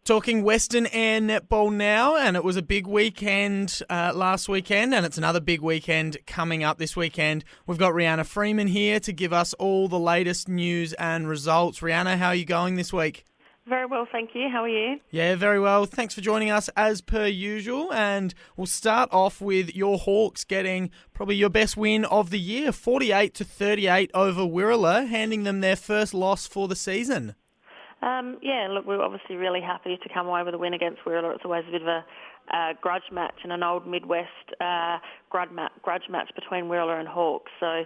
Talking Western Air netball now, and it was a big weekend last weekend, and it's another big weekend coming up this weekend. We've got Reanna Freeman here to give us all the latest news and results. Reanna, how are you going this week? Very well, thank you. How are you? Yeah, very well. Thanks for joining us as per usual, and we'll start off with your Hawks getting probably your best win of the year, 48-38 over Wirrulla, handing them their first loss for the season. Look, we're obviously really happy to come away with a win against Wirrulla. It's always a bit of a grudge match and an old Midwest grudge match between Wirrulla and Hawks. So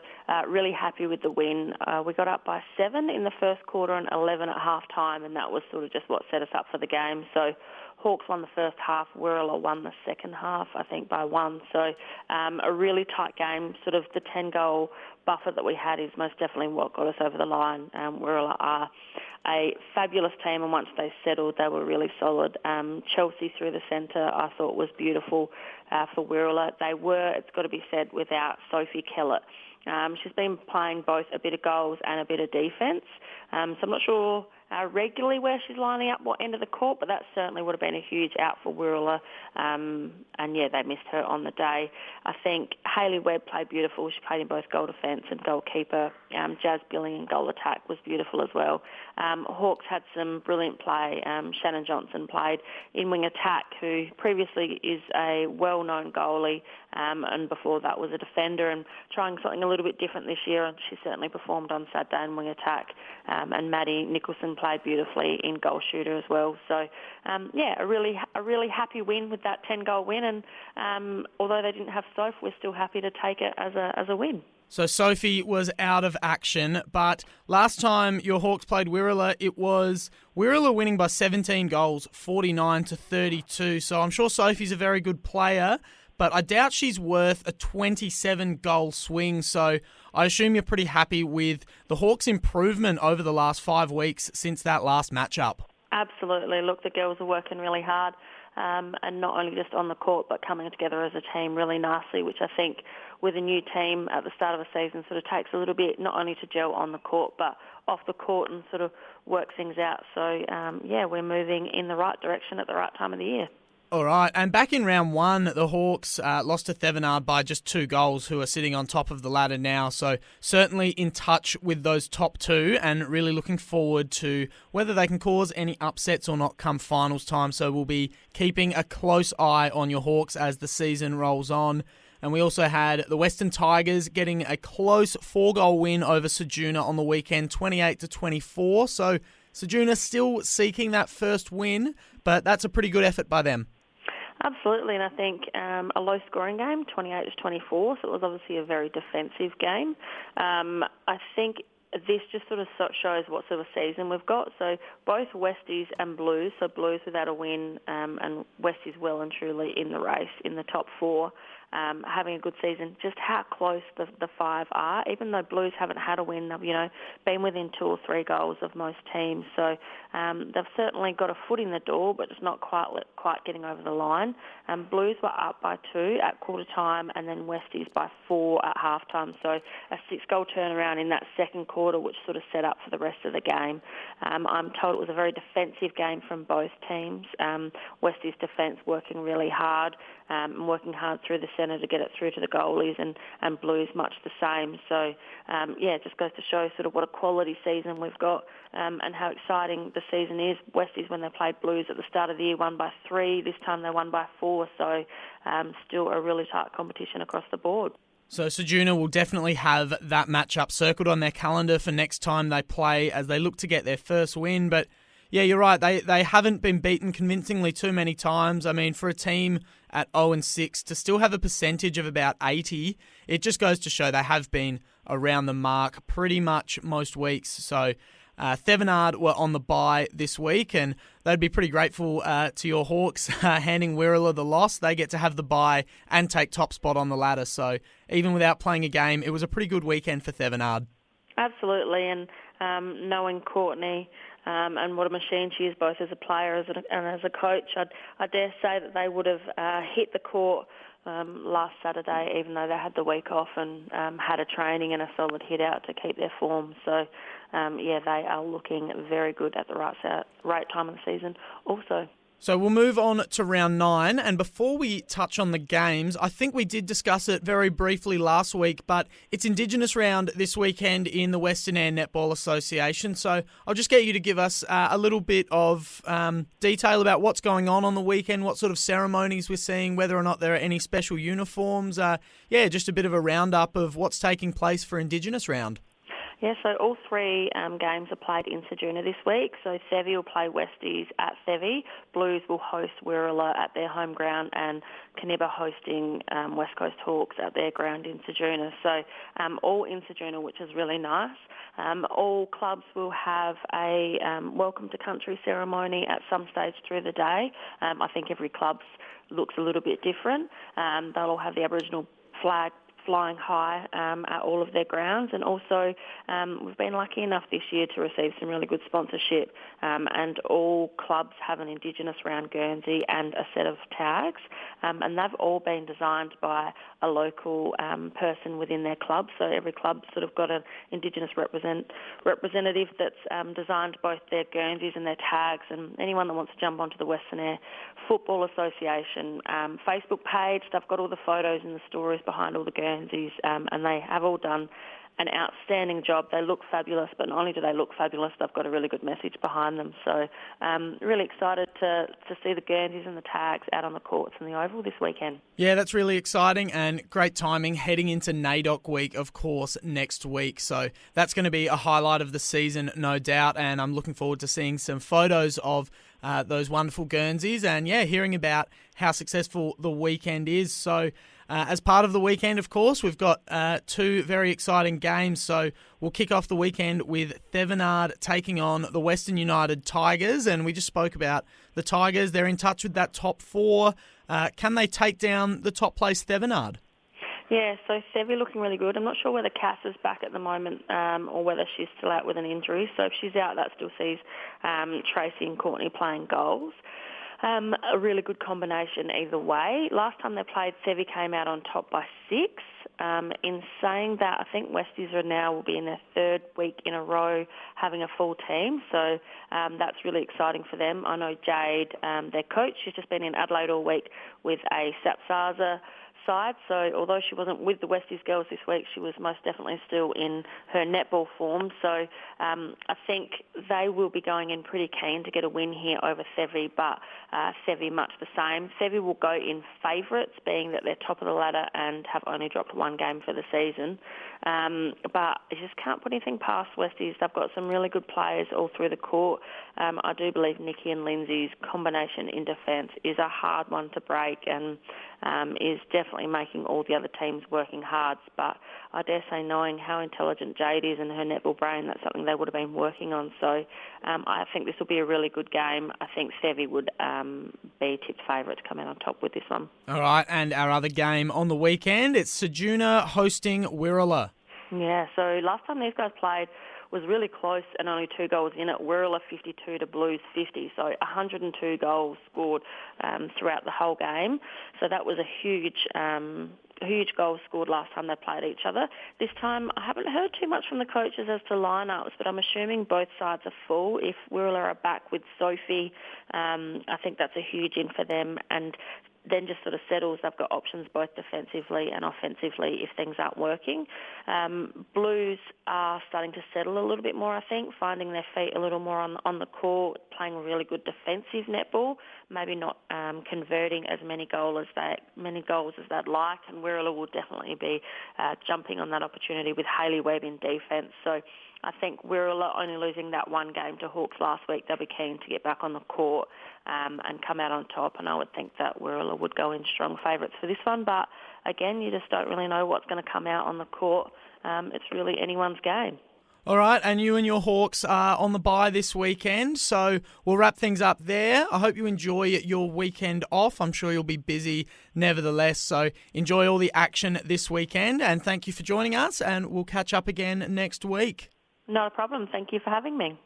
really happy with the win. We got up by 7 in the first quarter and 11 at half time, and that was sort of just what set us up for the game. So Hawks won the first half, Wirrulla won the second half, I think, by 1. So a really tight game. Sort of the 10-goal buffer that we had is most definitely what got us over the line. Wirrulla are a fabulous team, and once they settled, they were really solid. Chelsea through the centre, I thought was beautiful for Wirrulla. They were, it's got to be said, without Sophie Kellett. She's been playing both a bit of goals and a bit of defence. So I'm not sure regularly where she's lining up, what end of the court, but that certainly would have been a huge out for Wirrulla. They missed her on the day. I think Hayley Webb played beautiful. She played in both goal defence and goalkeeper. Jazz Billing in goal attack was beautiful as well. Hawks had some brilliant play. Shannon Johnson played in wing attack, who previously is a well-known goalie, and before that was a defender, and trying something a little bit different this year, and she certainly performed on Saturday in wing attack. And Maddie Nicholson played beautifully in goal shooter as well. So, a really happy win with that 10-goal win, and although they didn't have Soph, we're still happy to take it as a win. So Sophie was out of action, but last time your Hawks played Wirrulla, it was Wirrulla winning by 17 goals, 49-32. So I'm sure Sophie's a very good player, but I doubt she's worth a 27-goal swing. So I assume you're pretty happy with the Hawks' improvement over the last 5 weeks since that last matchup. Absolutely. Look, the girls are working really hard. And not only just on the court, but coming together as a team really nicely, which I think with a new team at the start of a season sort of takes a little bit, not only to gel on the court, but off the court and sort of work things out. So, we're moving in the right direction at the right time of the year. All right, and back in round 1, the Hawks lost to Thevenard by just 2 goals, who are sitting on top of the ladder now. So certainly in touch with those top 2 and really looking forward to whether they can cause any upsets or not come finals time. So we'll be keeping a close eye on your Hawks as the season rolls on. And we also had the Western Tigers getting a close 4-goal win over Ceduna on the weekend, 28-24. So Ceduna still seeking that first win, but that's a pretty good effort by them. Absolutely, and I think a low-scoring game, 28-24, so it was obviously a very defensive game. I think this just sort of shows what sort of season we've got. So both Westies and Blues, so Blues without a win and Westies well and truly in the race, in the top 4, having a good season. Just how close the 5 are, even though Blues haven't had a win, they've been within 2 or 3 goals of most teams. So they've certainly got a foot in the door, but just not quite getting over the line. Blues were up by 2 at quarter time, and then Westies by 4 at half time. So a 6-goal turnaround in that second quarter, which sort of set up for the rest of the game. I'm told it was a very defensive game from both teams. Westies defence working really hard, and working hard through the centre to get it through to the goalies, and Blues much the same. So, it just goes to show sort of what a quality season we've got, and how exciting the season is. Westies, when they played Blues at the start of the year, won by 3. This time they won by 4. So still a really tight competition across the board. So Ceduna will definitely have that matchup circled on their calendar for next time they play as they look to get their first win. But yeah, you're right. They haven't been beaten convincingly too many times. I mean, for a team at 0-6 to still have a percentage of about 80, it just goes to show they have been around the mark pretty much most weeks. So Thevenard were on the bye this week, and they'd be pretty grateful to your Hawks handing Wirrulla the loss. They get to have the bye and take top spot on the ladder. So even without playing a game, it was a pretty good weekend for Thevenard. Absolutely, and knowing Courtney and what a machine she is, both as a player and as a coach, I dare say that they would have hit the court last Saturday, even though they had the week off and had a training and a solid hit out to keep their form. So they are looking very good at the right time of the season also. So we'll move on to round 9, and before we touch on the games, I think we did discuss it very briefly last week, but it's Indigenous Round this weekend in the Western Air Netball Association, so I'll just get you to give us a little bit of detail about what's going on the weekend, what sort of ceremonies we're seeing, whether or not there are any special uniforms, just a bit of a roundup of what's taking place for Indigenous Round. Yeah, so all three games are played in Ceduna this week. So Thevi will play Westies at Thevi, Blues will host Wirrulla at their home ground, and Caniba hosting West Coast Hawks at their ground in Ceduna. So all in Ceduna, which is really nice. All clubs will have a welcome to country ceremony at some stage through the day. I think every club looks a little bit different. They'll all have the Aboriginal flag flying high at all of their grounds, and also we've been lucky enough this year to receive some really good sponsorship, and all clubs have an Indigenous Round Guernsey and a set of tags, and they've all been designed by a local person within their club. So every club sort of got an Indigenous representative that's designed both their Guernseys and their tags, and anyone that wants to jump onto the Western Air Football Association Facebook page, they've got all the photos and the stories behind all the Guernseys, and they have all done an outstanding job. They look fabulous, but not only do they look fabulous, they've got a really good message behind them. So really excited to see the Guernseys and the tags out on the courts in the Oval this weekend. Yeah, that's really exciting and great timing heading into NAIDOC week, of course, next week. So that's going to be a highlight of the season, no doubt, and I'm looking forward to seeing some photos of those wonderful Guernseys and, hearing about how successful the weekend is. So as part of the weekend, of course, we've got two very exciting games. So we'll kick off the weekend with Thevenard taking on the Western United Tigers. And we just spoke about the Tigers. They're in touch with that top 4. Can they take down the top place Thevenard? Yeah, so Sevi looking really good. I'm not sure whether Cass is back at the moment or whether she's still out with an injury. So if she's out, that still sees Tracy and Courtney playing goals. A really good combination either way. Last time they played, Sevi came out on top by 6. In saying that, I think Westies will be in their 3rd week in a row having a full team, so that's really exciting for them. I know Jade, their coach, she's just been in Adelaide all week with a Sapsaza side, so although she wasn't with the Westies girls this week, she was most definitely still in her netball form. So I think they will be going in pretty keen to get a win here over Sevi, but Sevi much the same. Sevi will go in favourites, being that they're top of the ladder and have only dropped 1 game for the season. But I just can't put anything past Westies. They've got some really good players all through the court. I do believe Nikki and Lindsay's combination in defence is a hard one to break, and is definitely making all the other teams working hard. But I dare say, knowing how intelligent Jade is and her netball brain, that's something they would have been working on. So I think this will be a really good game. I think Sevi would be tipped favourite to come out on top with this one. All right, and our other game on the weekend, it's Ceduna hosting Wirrulla. Yeah, so last time these guys played was really close and only 2 goals in it. Wirrulla 52 to Blues 50, so 102 goals scored throughout the whole game. So that was a huge goal scored last time they played each other. This time I haven't heard too much from the coaches as to lineups, but I'm assuming both sides are full. If Wirrulla are back with Sophie, I think that's a huge in for them, and then just sort of settles. They've got options both defensively and offensively if things aren't working. Blues are starting to settle a little bit more, I think, finding their feet a little more on the court, playing really good defensive netball, maybe not converting as many goals as they'd like, and Wirrulla will definitely be jumping on that opportunity with Hayley Webb in defence. So I think Wirrulla only losing that 1 game to Hawks last week, they'll be keen to get back on the court and come out on top, and I would think that Wirrulla would go in strong favourites for this one, but again, you just don't really know what's going to come out on the court. It's really anyone's game. All right, and you and your Hawks are on the bye this weekend, so we'll wrap things up there. I hope you enjoy your weekend off. I'm sure you'll be busy nevertheless, so enjoy all the action this weekend, and thank you for joining us, and we'll catch up again next week. Not a problem. Thank you for having me.